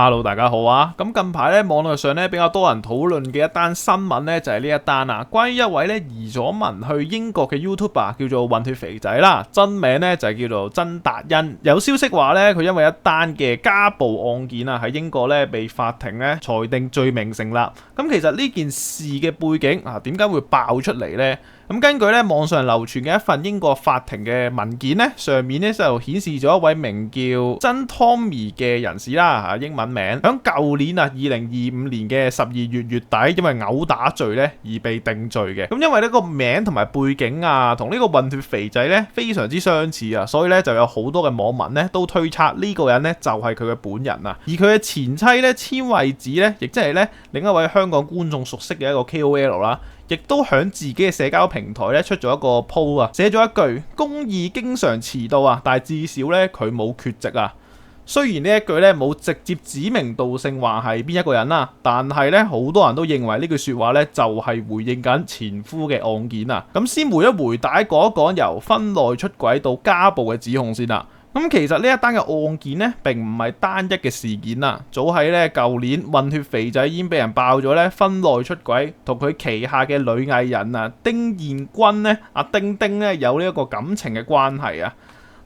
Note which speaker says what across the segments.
Speaker 1: Hello，大家好啊！咁近排咧，網絡上咧比較多人討論嘅一單新聞咧，就係呢一單啊，關於一位咧移咗民去英國嘅 YouTuber 叫做混血肥仔啦，真名咧就係叫做曾達恩。有消息話咧，佢因為一單嘅家暴案件啊，喺英國咧被法庭咧裁定罪名成立。咁其實呢件事嘅背景啊，點解會爆出嚟呢？咁根據咧網上流傳嘅一份英國法庭嘅文件咧，上面咧就顯示咗一位名叫真 Tommy 嘅人士啦，嚇英文名，響舊年2025年嘅12月月底，因為毆打罪咧而被定罪嘅。咁因為呢個名同埋背景啊，同呢個混血肥仔咧非常之相似啊，所以咧就有好多嘅網民咧都推測呢個人咧就係佢嘅本人啊。而佢嘅前妻咧千惠子咧，亦即係咧另一位香港觀眾熟悉嘅一個 KOL 啦。亦都喺自己嘅社交平台咧出咗一個 po 啊，寫咗一句公義經常遲到啊，但係至少咧佢冇缺席啊。雖然呢一句咧冇直接指名道姓話係邊一個人啦，但係咧好多人都認為呢句説話咧就係回應緊前夫嘅案件啊。咁先回一回帶講一講由婚內出軌到家暴嘅指控先啦。咁其實呢一單嘅案件咧並唔係單一嘅事件啦，早喺咧舊年混血肥仔已經俾人爆咗咧婚內出軌，同佢旗下嘅女藝人啊丁彥君咧阿丁丁咧有呢一個感情嘅關係啊。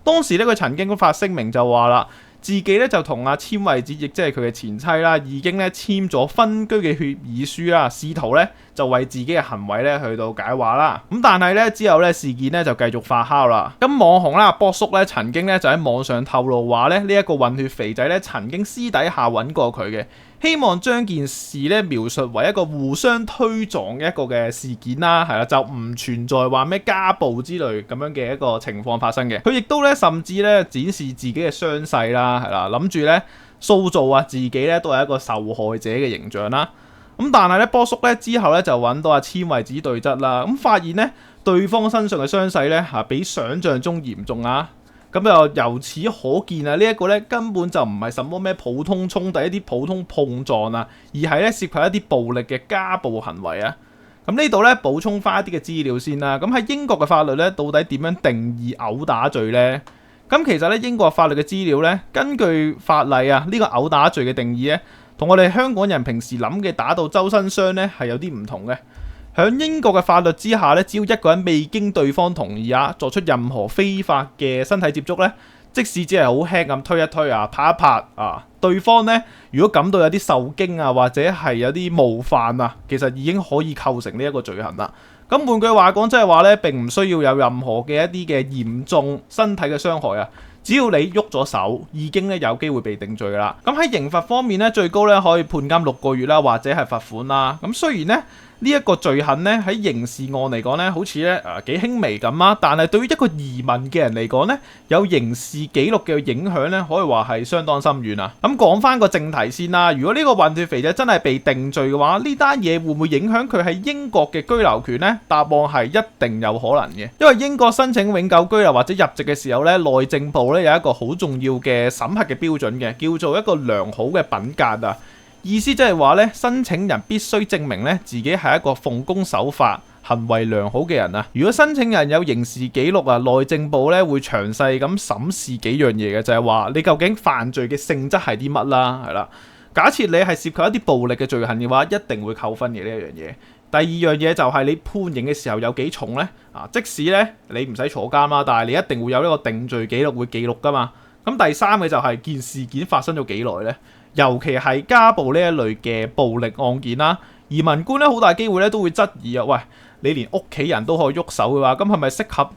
Speaker 1: 當時咧佢曾經都發聲明就話啦，自己咧就同阿千惠子，亦即係佢嘅前妻啦，已經咧簽咗分居嘅協議書啦，試圖咧就為自己嘅行為咧去到解話啦。咁但係咧之後咧事件咧就繼續發酵啦。咁網紅啦波叔咧曾經咧就喺網上透露話咧呢一個混血肥仔咧曾經私底下揾過佢嘅，希望將件事咧描述為一個互相推撞嘅一個嘅事件啦，係啦，就唔存在話咩家暴之類咁樣嘅一個情況發生嘅。佢亦都咧甚至咧展示自己嘅傷勢啦，係啦，諗住咧塑造啊自己咧都係一個受害者嘅形象啦。咁但係咧波叔咧之後咧就揾到阿千惠子對質啦，咁發現咧對方身上嘅傷勢咧比想象中嚴重啊。咁就由此可見啊，呢一個咧根本就唔係什麼咩普通衝突、一啲普通碰撞啊，而係咧涉及一啲暴力嘅家暴行為啊。咁呢度咧補充翻一啲嘅資料先啦。咁喺英國嘅法律咧，到底點樣定義毆打罪呢？咁其實咧英國法律嘅資料咧，根據法例啊，呢個毆打罪嘅定義咧，同我哋香港人平時諗嘅打到周身傷咧係有啲唔同嘅。喺英國嘅法律之下咧，只要一個人未經對方同意啊，作出任何非法嘅身體接觸咧，即使只係好輕咁推一推啊、拍一拍啊，對方咧如果感到有啲受驚啊，或者係有啲冒犯啊，其實已經可以構成呢一個罪行啦。咁換句話講，即係話咧並唔需要有任何嘅一啲嘅嚴重身體嘅傷害啊。只要你喐咗手，已經咧有機會被定罪噶啦。咁喺刑罰方面咧，最高咧可以判監6個月啦，或者係罰款啦。咁雖然咧呢一個罪行咧喺刑事案嚟講咧，好似咧幾輕微咁啊，但係對於一個移民嘅人嚟講咧，有刑事記錄嘅影響咧，可以話係相當深遠啊。咁講翻個正題先啦，如果呢個混血肥仔真係被定罪嘅話，呢單嘢會唔會影響佢喺英國嘅居留權呢？答案係一定有可能嘅，因為英國申請永久居留或者入籍嘅時候咧，內政部咧有一個好重要嘅審核嘅標準嘅，叫做一個良好嘅品格啊。意思即係話咧，申請人必須證明咧自己係一個奉公守法、行為良好嘅人啊。如果申請人有刑事記錄啊，內政部咧會詳細咁審視幾樣嘢嘅，就係話你究竟犯罪嘅性質係啲乜啦，係啦。假設你係涉及一啲暴力嘅罪行嘅話，一定會扣分嘅呢一樣嘢。第二樣嘢就係你判刑嘅時候有幾重呢？即使咧你唔使坐監啦，但係你一定會有呢個定罪記錄會記錄噶嘛。咁第三嘅就係件事件發生咗幾耐呢？尤其係家暴呢一類嘅暴力案件啦，移民官咧好大機會咧都會質疑啊，喂，你連屋企人都可以喐手嘅話，咁係咪適合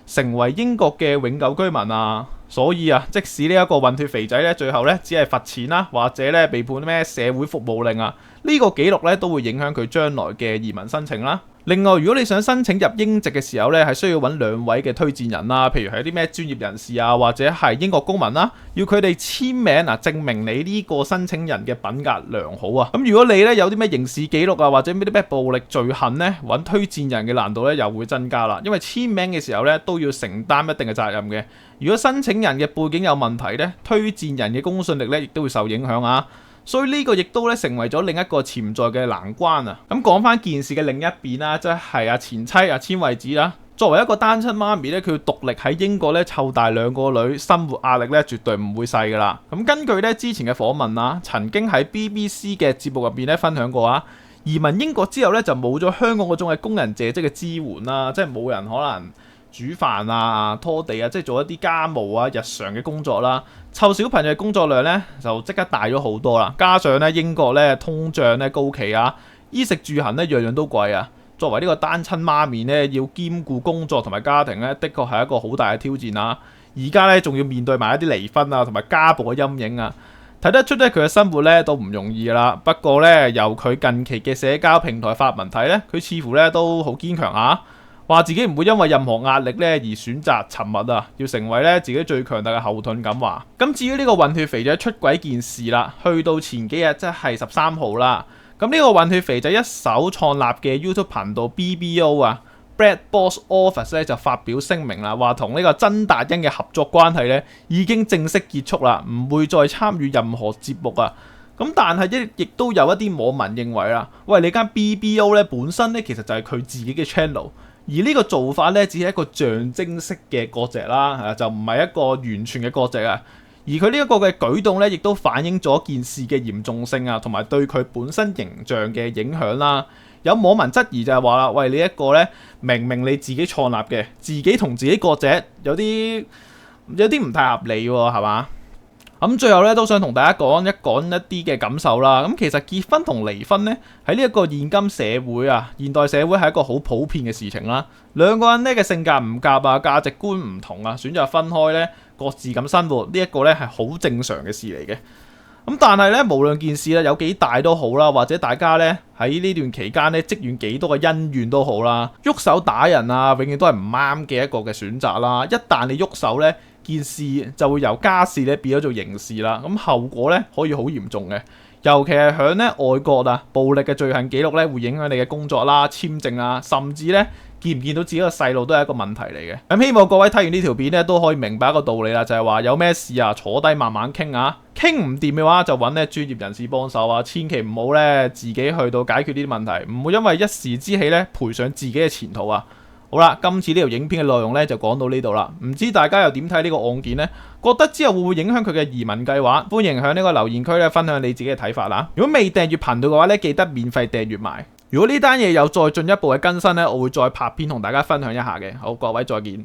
Speaker 1: 成為英國嘅永久居民啊？所以啊，即使呢一個混血肥仔咧，最後咧只係罰錢啦，或者咧被判咩社會服務令啊，呢個記錄咧都會影響佢將來嘅移民申請啦。另外，如果你想申請入英籍嘅時候咧，係需要揾2位嘅推薦人啦，譬如係啲咩專業人士啊，或者係英國公民啦，要佢哋簽名啊，證明你呢個申請人嘅品格良好啊。咁如果你咧有啲咩刑事記錄啊，或者咩啲咩暴力罪行咧，揾推薦人嘅難度咧又會增加啦，因為簽名嘅時候咧都要承擔一定嘅責任嘅。如果申請人嘅背景有問題咧，推薦人嘅公信力咧亦都會受影響啊。所以呢個亦都咧成為咗另一個潛在嘅難關啊！咁講翻件事嘅另一邊啦，即係阿前妻阿千惠子啦，作為一個單親媽咪咧，佢要獨力喺英國咧湊大2個女，生活壓力咧絕對唔會細噶啦。咁根據咧之前嘅訪問啊，曾經喺 BBC 嘅節目入邊咧分享過啊，移民英國之後咧就冇咗香港嗰種嘅工人姐姐嘅支援啦，即係冇人可能煮飯啊、拖地啊，即係做一啲家務啊、日常嘅工作啦。湊小朋友嘅工作量咧就即刻大咗好多啦，加上咧英國咧通脹咧高企啊，衣食住行咧樣樣都貴啊。作為呢個單親媽咪咧，要兼顧工作同埋家庭咧，的確係一個好大嘅挑戰啦。而家咧仲要面對埋一啲離婚啊同埋家暴嘅陰影啊，睇得出咧佢嘅生活咧都唔容易啦。不過咧由佢近期嘅社交平台發文睇咧，佢似乎咧都好堅強啊，話自己唔會因為任何壓力咧而選擇沉默啊，要成為咧自己最強大嘅後盾咁話。咁至於呢個混血肥仔出軌件事啦，去到前幾日即係13號啦。咁呢個混血肥仔一手創立嘅 YouTube 頻道 BBO 啊 Bread Box Office 咧就發表聲明啦，話同呢個曾達欣嘅合作關係咧已經正式結束啦，唔會再參與任何節目啊。咁但係亦都有一啲網民認為啦，喂，你間 BBO 咧本身咧其實就係佢自己嘅 channel， 而呢個做法咧只係一個象徵式嘅割席啦，就唔係一個完全嘅割席啊。而佢呢一個嘅舉動咧，亦都反映咗件事嘅嚴重性啊，同埋對佢本身形象嘅影響啦。有網民質疑就係話啦，喂，你一個咧明明你自己創立嘅，自己同自己割席，有啲唔太合理喎，係嘛？咁最後咧都想同大家講一啲嘅感受啦。咁其實結婚同離婚咧喺呢一個現今社會啊，現代社會係一個好普遍嘅事情啦。兩個人咧嘅性格唔夾啊，價值觀唔同啊，選擇分開咧，各自咁生活，呢一個咧係好正常嘅事嚟嘅。咁但係咧，無論件事咧有幾大都好啦，或者大家咧喺呢段期間咧積怨幾多嘅恩怨都好啦，喐手打人啊，永遠都係唔啱嘅一個嘅選擇啦。一旦你喐手咧，件事就會由家事咧變咗做刑事啦，咁後果咧可以好嚴重嘅，尤其係響咧外國啊，暴力嘅罪行記錄咧會影響你嘅工作啦、簽證啊，甚至咧見唔見到自己個細路都係一個問題嚟嘅。咁希望各位睇完呢條片咧都可以明白一個道理啦，就係話有咩事啊，坐低慢慢傾啊，傾唔掂嘅話就揾咧專業人士幫手啊，千祈唔好咧自己去到解決呢啲問題，唔會因為一時之氣咧賠上自己嘅前途啊。好啦，今次呢條影片嘅內容咧就講到呢度啦，唔知大家又點睇呢個案件呢？覺得之後會唔會影響佢嘅移民計劃？歡迎喺呢個留言區咧分享你自己嘅睇法啦。如果未訂閱頻道嘅話咧，記得免費訂閱埋。如果呢單嘢有再進一步嘅更新咧，我會再拍片同大家分享一下嘅。好，各位再見。